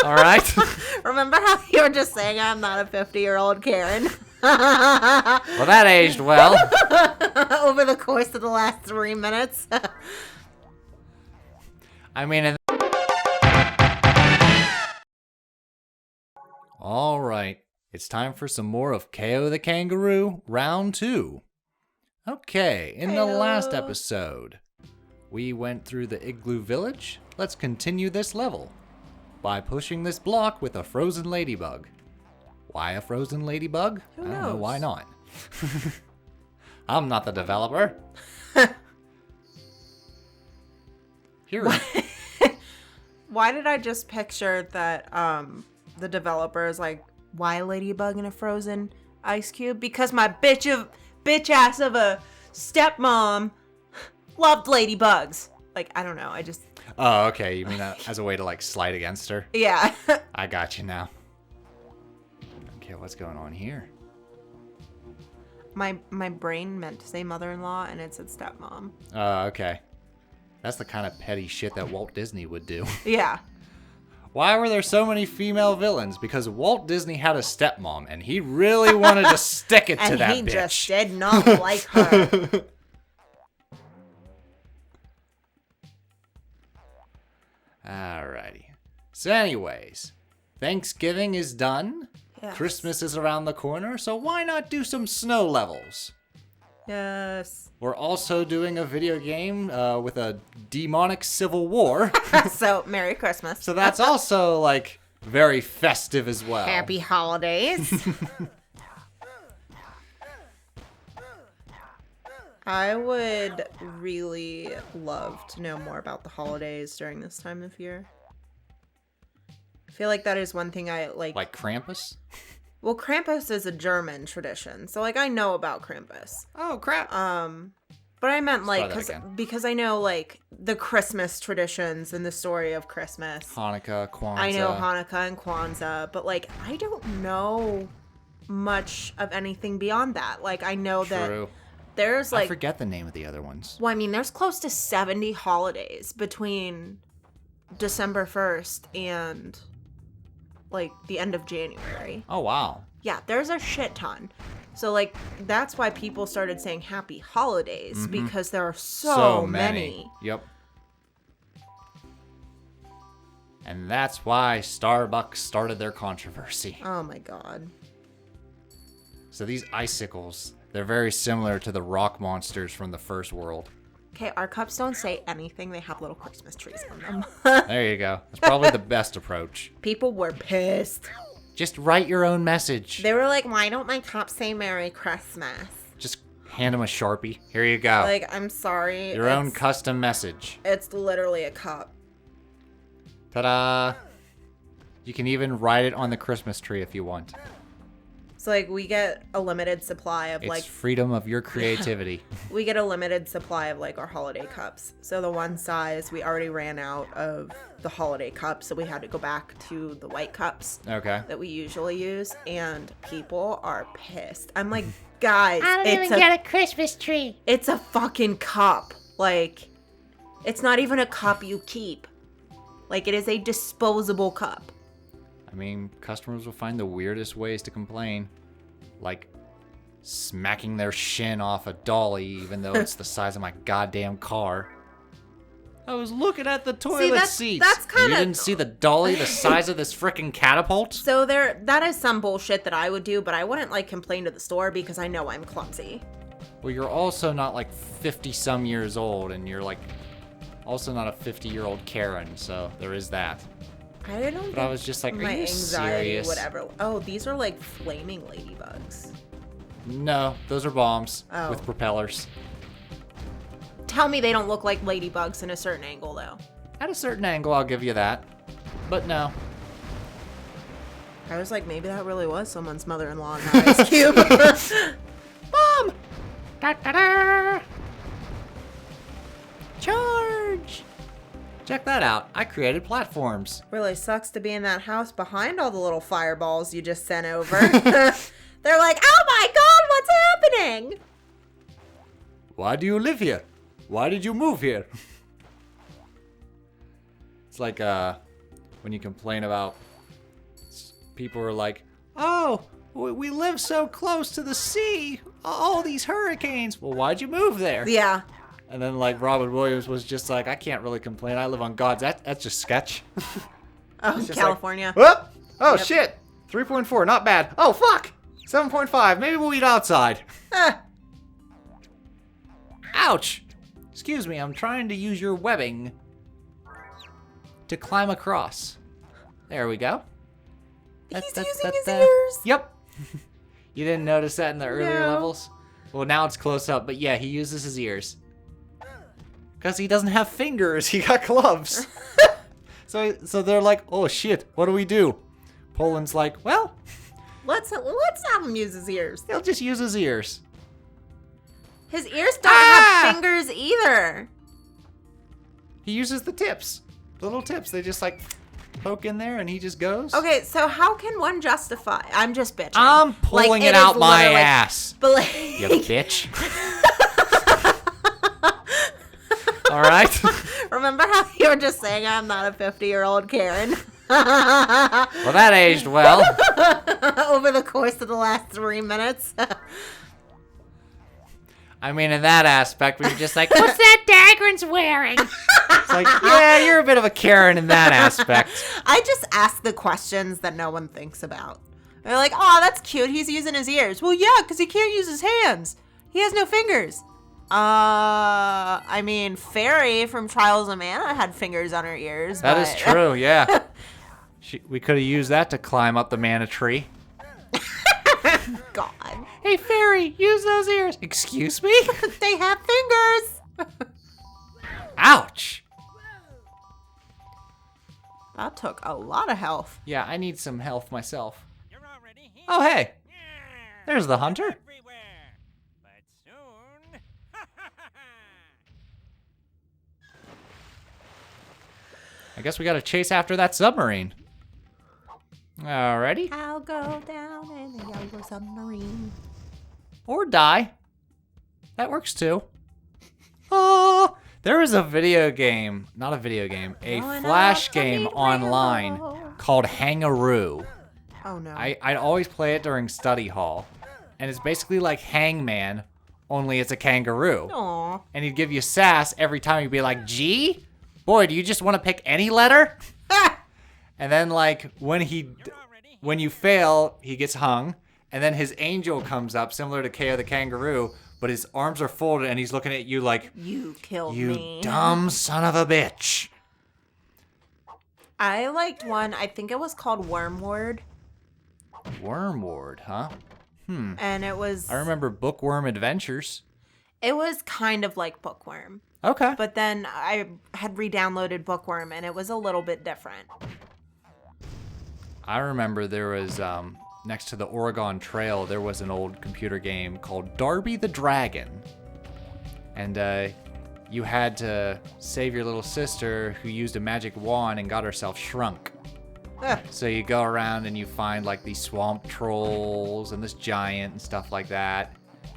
All right. Remember how you were just saying I'm not a 50-year-old Karen? Well, that aged well. Over the course of the last 3 minutes. I mean, all right. It's time for some more of Kao the Kangaroo, round 2. Okay, in the last episode, we went through the Igloo Village. Let's continue this level by pushing this block with a frozen ladybug. Why a frozen ladybug? Who I don't know, knows? why not? I'm not the developer. Here. Why did I just picture that the developer is like, why a ladybug in a frozen ice cube? Because my bitch ass of a stepmom loved ladybugs. Like, I don't know. I just... Oh, okay. You mean as a way to, like, slide against her? Yeah. I got you now. Okay, what's going on here? My brain meant to say mother-in-law, and it said stepmom. Oh, okay. That's the kind of petty shit that Walt Disney would do. Yeah. Why were there so many female villains? Because Walt Disney had a stepmom, and he really wanted to stick it to that bitch. And he just did not like her. Alrighty. So anyways, Thanksgiving is done. Yes. Christmas is around the corner, so why not do some snow levels? Yes. We're also doing a video game with a demonic civil war. So, Merry Christmas. So that's also, like, very festive as well. Happy holidays. I would really love to know more about the holidays during this time of year. I feel like that is one thing I like. Like Krampus? Well, Krampus is a German tradition, so like I know about Krampus. Oh, crap. But I meant like try that again. because I know like the Christmas traditions and the story of Christmas. Hanukkah, Kwanzaa. I know Hanukkah and Kwanzaa, but like I don't know much of anything beyond that. Like I know True. that there's like I forget the name of the other ones. well, I mean, there's close to 70 holidays between December 1st and like the end of January. Oh, wow. Yeah, there's a shit ton. So like that's why people started saying happy holidays because there are so many. Yep. And that's why Starbucks started their controversy. Oh my god. So these icicles, they're very similar to the rock monsters from the first world. Okay, our cups don't say anything. They have little Christmas trees on them. There you go. That's probably the best approach. People were pissed. Just write your own message. They were like, why don't my cups say Merry Christmas? Just hand them a Sharpie. Here you go. Like, I'm sorry. Your own custom message. It's literally a cup. Ta-da! You can even write it on the Christmas tree if you want. So, like, we get a limited supply of, It's like... freedom of your creativity. We get a limited supply of, like, our holiday cups. So the one size, we already ran out of the holiday cups, so we had to go back to the white cups Okay. that we usually use, and people are pissed. I'm like, guys, I don't even get a Christmas tree. it's a fucking cup. Like, it's not even a cup you keep. Like, it is a disposable cup. I mean, customers will find the weirdest ways to complain. Like smacking their shin off a dolly even though it's the size of my goddamn car. I was looking at the toilet seats. that's and kinda- You didn't see the dolly the size of this frickin' catapult? So that is some bullshit that I would do, but I wouldn't, like, complain to the store because I know I'm clumsy. Well, you're also not like 50-some years old, and you're like also not a 50-year-old Karen, so there is that. I don't think But I was just like, my are you anxiety serious? would ever... Oh, these are, like, flaming ladybugs. No, those are bombs Oh. with propellers. Tell me they don't look like ladybugs in a certain angle, though. At a certain angle, I'll give you that. But no. I was like, maybe that really was someone's mother-in-law in that ice cube. Mom! Da-da-da. Charge! Check that out. I created platforms. Really sucks to be in that house behind all the little fireballs you just sent over. They're like, oh my god, what's happening? Why do you live here? Why did you move here? It's like when you complain about people were like, oh, we live so close to the sea. All these hurricanes. Well, why'd you move there? Yeah. And then like Robin Williams was just like, I can't really complain. I live on God's. That's just sketch. Oh, California. Like, whoop! Oh, Yep. shit. 3.4, not bad. Oh, fuck. 7.5. Maybe we'll eat outside. Ouch. Excuse me, I'm trying to use your webbing to climb across. There we go. He's using his ears. Yep. You didn't notice that in the earlier No. levels? Well, now it's close up, but yeah, he uses his ears. Because he doesn't have fingers, he got gloves. So they're like, oh shit, what do we do? Poland's like, well, Let's have him use his ears. he'll just use his ears. His ears don't have fingers either. He uses the tips. The little tips, they just like poke in there and he just goes. Okay, so how can one justify? I'm just bitching. I'm pulling it out my ass. But like, You bitch. All right. remember how you were just saying I'm not a 50-year-old Karen? Well, that aged well. Over the course of the last 3 minutes. I mean, in that aspect, we were just like, What's that Dagran's wearing? it's like, yeah, you're a bit of a Karen in that aspect. I just ask the questions that no one thinks about. They're like, oh, that's cute. He's using his ears. Well, yeah, because he can't use his hands. He has no fingers. I mean, Fairy from Trials of Mana had fingers on her ears. That but... is true, yeah. We could have used that to climb up the mana tree. God. Hey, Fairy, use those ears. Excuse me? They have fingers. Ouch. That took a lot of health. Yeah, I need some health myself. Oh, hey. There's the hunter. I guess we gotta chase after that submarine. Alrighty. I'll go down in the yellow submarine. Or die. That works too. Oh, there was a video game, not a video game, a Going flash up to game meet online Rainbow. called Kangaroo. Oh no. I'd always play it during study hall. And it's basically like Hangman, only it's a kangaroo. Aw. And he'd give you sass every time. He'd be like, G? Boy, do you just want to pick any letter? And then like when you fail, he gets hung. And then his angel comes up, similar to Kao the Kangaroo, but his arms are folded and he's looking at you like, You killed you me. dumb son of a bitch. I liked one, I think it was called Wormward. Wormward, huh? And it was I remember Bookworm Adventures. it was kind of like Bookworm. Okay. But then I had re-downloaded Bookworm and it was a little bit different. I remember there was, next to the Oregon Trail, there was an old computer game called Darby the Dragon. And you had to save your little sister who used a magic wand and got herself shrunk. So you go around and you find like these swamp trolls and this giant and stuff like that.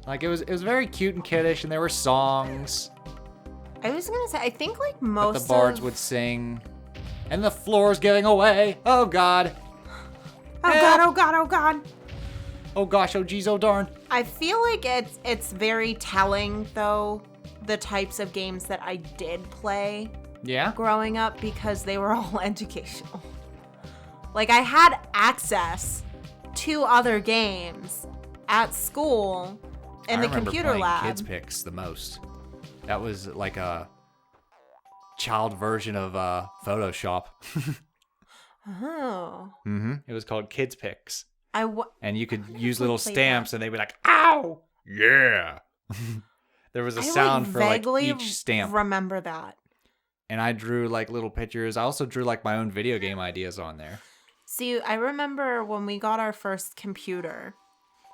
Like it was very cute and kiddish, and there were songs I was gonna say, I think like that most the bards would sing. And the floor's giving away. Oh God. Oh God, oh God, oh God. Oh gosh, oh geez, oh darn. I feel like it's very telling though, the types of games that I did play Yeah? growing up because they were all educational. Like I had access to other games at school in the computer I remember lab. playing Kids Picks the most. That was like a child version of Photoshop. Oh. It was called Kids Picks. I And you could use little played stamps and they'd be like, ow! Yeah! There was a sound for like vaguely each stamp. remember that. And I drew like little pictures. I also drew like my own video game ideas on there. See, I remember when we got our first computer,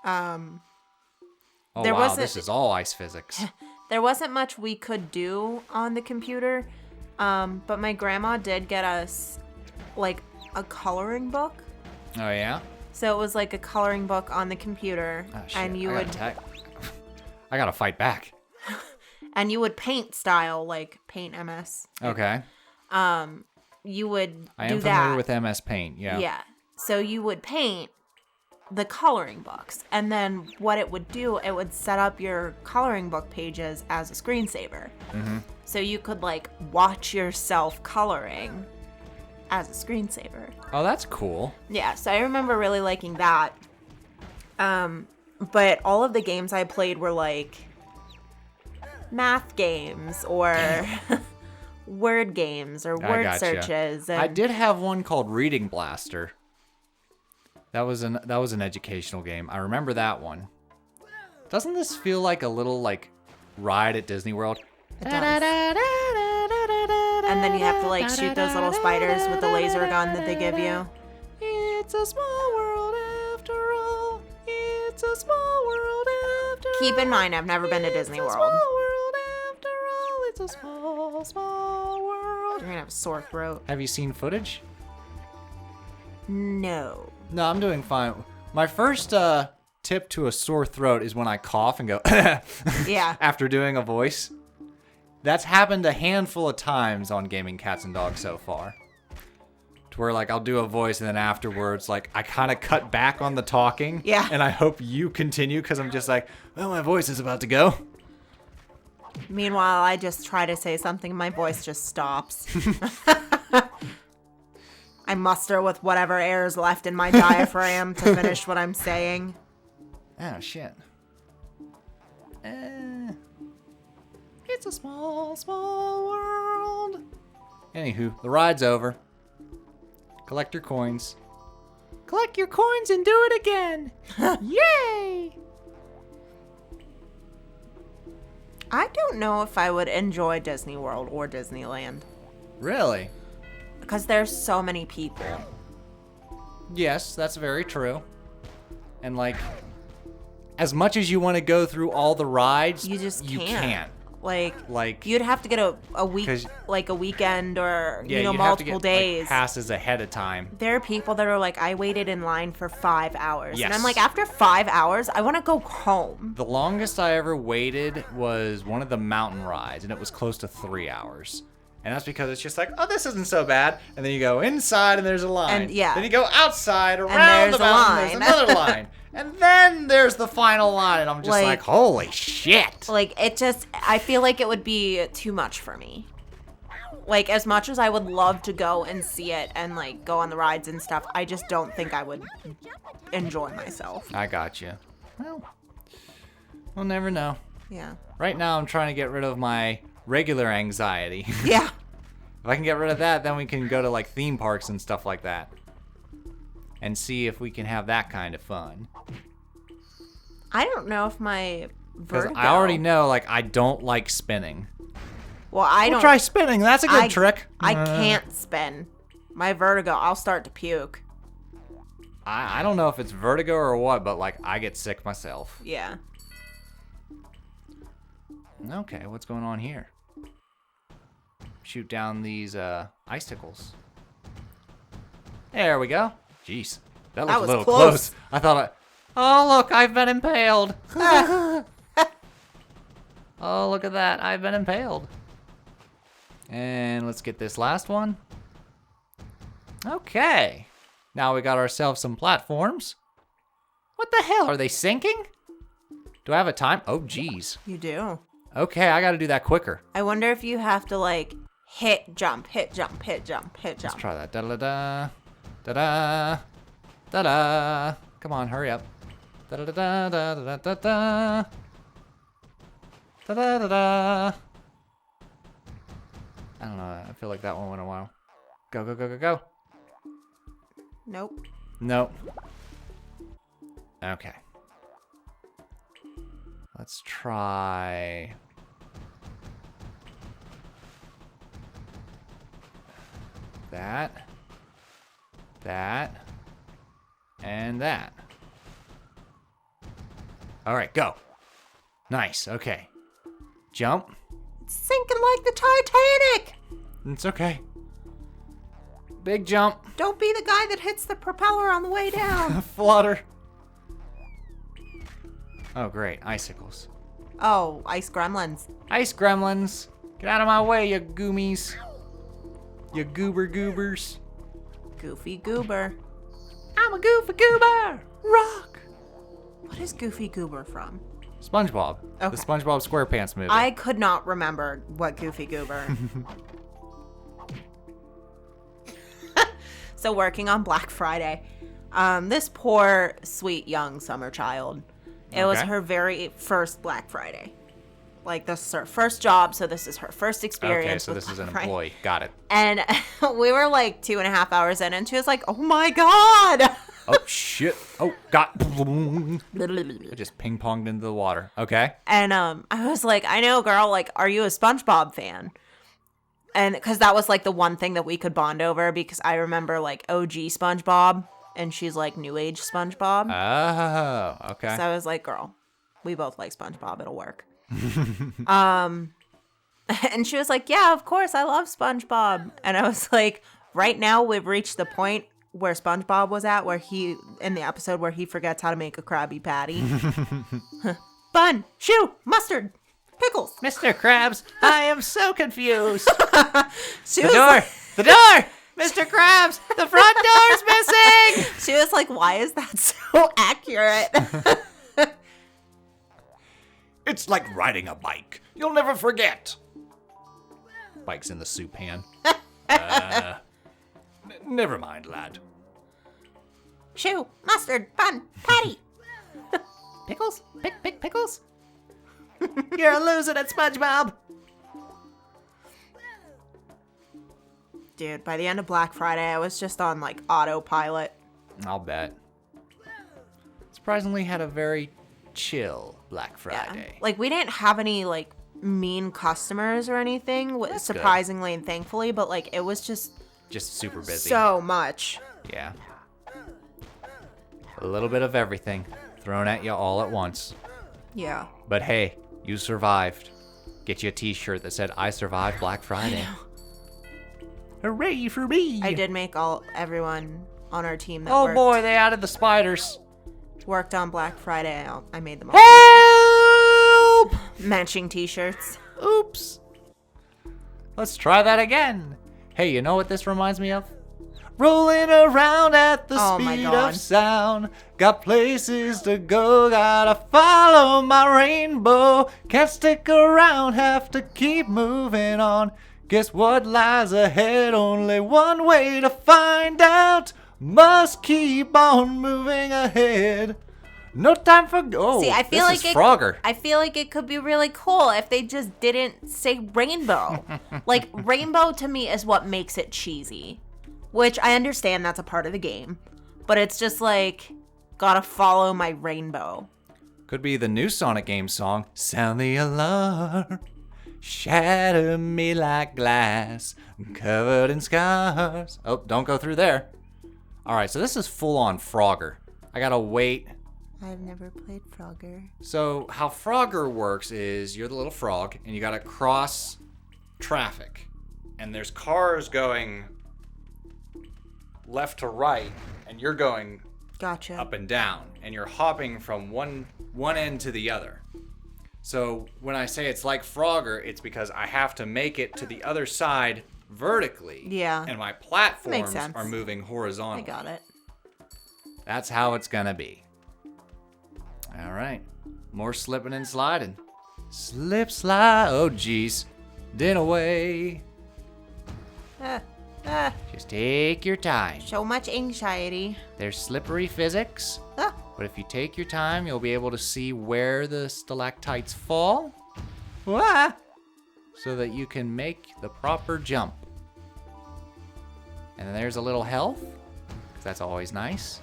Oh There wow, wasn't- this is all ice physics. there wasn't much we could do on the computer, but my grandma did get us like a coloring book. Oh yeah? So it was like a coloring book on the computer, Oh, shit. and you would I gotta fight back. paint style like Paint MS. Okay. You would I do am that. familiar with MS Paint, yeah. Yeah. So you would paint the coloring books, and then what it would do, it would set up your coloring book pages as a screensaver. So you could like watch yourself coloring as a screensaver. Oh, that's cool. Yeah, so I remember really liking that. But all of the games I played were like math games or word games or word gotcha. searches. And I did have one called Reading Blaster. That was an educational game. I remember that one. Doesn't this feel like a little like ride at Disney World? It does. And then you have to like shoot those little spiders with the laser gun that they give you. It's a small world after all. It's a small world after all. Keep in mind, I've never been to Disney It's a World. small world after all. It's a small, small world. You're gonna have a sore throat. Have you seen footage? No. No, I'm doing fine. My first tip to a sore throat is when I cough and go Yeah. after doing a voice. That's happened a handful of times on Gaming Cats and Dogs so far. To where like I'll do a voice and then afterwards like I kind of cut back on the talking. Yeah. And I hope you continue because I'm just like, well, my voice is about to go. Meanwhile, I just try to say something, my voice just stops. I muster with whatever air is left in my diaphragm to finish what I'm saying. Oh, shit. It's a small, small world. Anywho, the ride's over. Collect your coins. Collect your coins and do it again. Yay! I don't know if I would enjoy Disney World or Disneyland Really? because there's so many people. Yes, that's very true. And like, as much as you want to go through all the rides, You just you can't. can't. Like you'd have to get a week, 'Cause- like a weekend or Yeah, you know you'd have to multiple get, days. like, passes ahead of time. There are people that are like, I waited in line for 5 hours, and I'm Yes. like, after 5 hours, I want to go home. The longest I ever waited was one of the mountain rides, and it was close to 3 hours. And that's because it's just like, oh, this isn't so bad. And then you go inside, and there's a line. And, yeah. Then you go outside, around there's the a mountain, line. there's another line. And then there's the final line, and I'm just like holy shit. Like, it just, I feel like it would be too much for me. Like, as much as I would love to go and see it and, like, go on the rides and stuff, I just don't think I would enjoy myself. I got you. Well, we'll never know. Yeah. Right now, I'm trying to get rid of my regular anxiety. Yeah. If I can get rid of that, then we can go to like theme parks and stuff like that. And see if we can have that kind of fun. I don't know if my Because vertigo... I already know, like, I don't like spinning. Well, I We'll don't... try spinning. That's a good trick. I can't spin. My vertigo, I'll start to puke. I don't know if it's vertigo or what, but like I get sick myself. Yeah. Okay, what's going on here? Shoot down these icicles. There we go. Jeez, that looked a was little close. close. I thought, oh look, I've been impaled. Oh, look at that, I've been impaled. And let's get this last one. Okay, now we got ourselves some platforms. What the hell, are they sinking? Do I have a time? Oh, geez. You do. Okay, I gotta do that quicker. I wonder if you have to, like, hit, jump, hit, jump, hit, jump, hit, jump. Let's try that. Da-da-da. Da-da. Da-da. Come on, hurry up. Da-da-da-da-da-da-da-da. Da-da-da-da. I don't know. I feel like that one went a while. Go, go, go, go, go. Nope. Nope. Okay. Let's try... that, and that. All right, go. Nice, okay. Jump. It's sinking like the Titanic! It's okay. Big jump. Don't be the guy that hits the propeller on the way down. Flutter. Oh, great, icicles. Oh, ice gremlins. Ice gremlins. Get out of my way, you goomies. You goobers. Goofy goober. I'm a goofy goober. Rock. What is Goofy Goober from? SpongeBob. Okay. The SpongeBob SquarePants movie. I could not remember what Goofy Goober. So working on Black Friday, this poor, sweet, young summer child, it was Okay. her very first Black Friday. Like, this is her first job, so this is her first experience. Okay, so with this is an Black Friday. employee. Got it. And we were like 2.5 hours in, and she was like, "Oh my god!" Oh, shit. Oh, God. It just ping-ponged into the water. Okay. And I was like, "I know, girl. Like, are you a SpongeBob fan?" And because that was like the one thing that we could bond over, because I remember like OG SpongeBob, and she's like new age SpongeBob. Oh, okay. So I was like, "Girl, we both like SpongeBob. It'll work." And she was like, "Yeah, of course, I love SpongeBob." And I was like, "Right now, we've reached the point where SpongeBob was at, where he, in the episode where he forgets how to make a Krabby Patty. Bun, shoe, mustard, pickles." Mr. Krabs, I am so confused. She The was door! like- The door! Mr. Krabs, the front door's missing! She was like, "Why is that so accurate?" It's like riding a bike. You'll never forget. Bike's in the soup pan. Never mind, lad. Shoe, mustard, bun, patty. Pickles? Pickles? You're losing it, SpongeBob. Dude, by the end of Black Friday, I was just on like autopilot. I'll bet. Surprisingly had a very chill Black Yeah. Friday. Like, we didn't have any like mean customers or anything, That's good. surprisingly and thankfully, but like it was just Just super busy. so much. Yeah. A little bit of everything thrown at you all at once. Yeah. But hey, you survived. Get you a t-shirt that said, "I survived Black Friday." Hooray for me! I did make everyone on our team that Oh worked, boy, they added the spiders. worked on Black Friday. I made them all Help! matching t-shirts. Oops. Let's try that again. Hey, you know what this reminds me of? Rolling around at the Oh my speed God. of sound. Got places to go, gotta follow my rainbow. Can't stick around, have to keep moving on. Guess what lies ahead? Only one way to find out. Must keep on moving ahead. No time for See, I feel this like is Frogger. I feel like it could be really cool if they just didn't say rainbow. Like, rainbow to me is what makes it cheesy, which I understand that's a part of the game, but it's just like, gotta follow my rainbow. Could be the new Sonic game song. Sound the alarm. Shatter me like glass. Covered in scars. Oh, don't go through there. Alright, so this is full on Frogger. I gotta wait. I've never played Frogger. So, how Frogger works is you're the little frog and you gotta cross traffic. And there's cars going left to right, and you're going Gotcha. up and down, and you're hopping from one end to the other. So when I say it's like Frogger, it's because I have to make it to the other side vertically. Yeah. And my platforms sense. are moving I horizontally. got it. That's how it's gonna be. All right. More slipping and sliding. Slip, slide. Oh, geez. Din away. Just take your time. So much anxiety. There's slippery physics. Ah, But if you take your time, you'll be able to see where the stalactites fall. Wah! So that you can make the proper jump. And then there's a little health, 'cause that's always nice.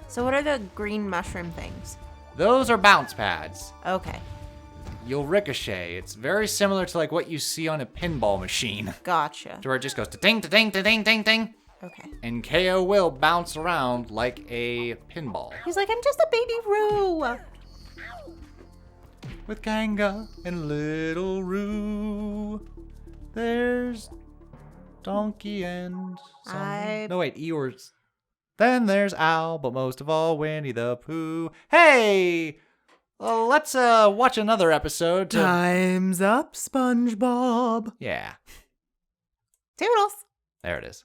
so what are the green mushroom things? Those are bounce pads. Okay, You'll ricochet. It's very similar to like what you see on a pinball machine. gotcha. To where it just goes ta-ding, ta-ding, ta-ding, ting, ting. Okay. And KO will bounce around like a pinball. He's like, "I'm just a baby Roo." With Kanga and Little Roo. There's Donkey and No wait, Eeyore's. Then there's Owl, but most of all Winnie the Pooh. Hey! Let's watch another episode. Time's up, SpongeBob. Yeah, Toodles. there it is.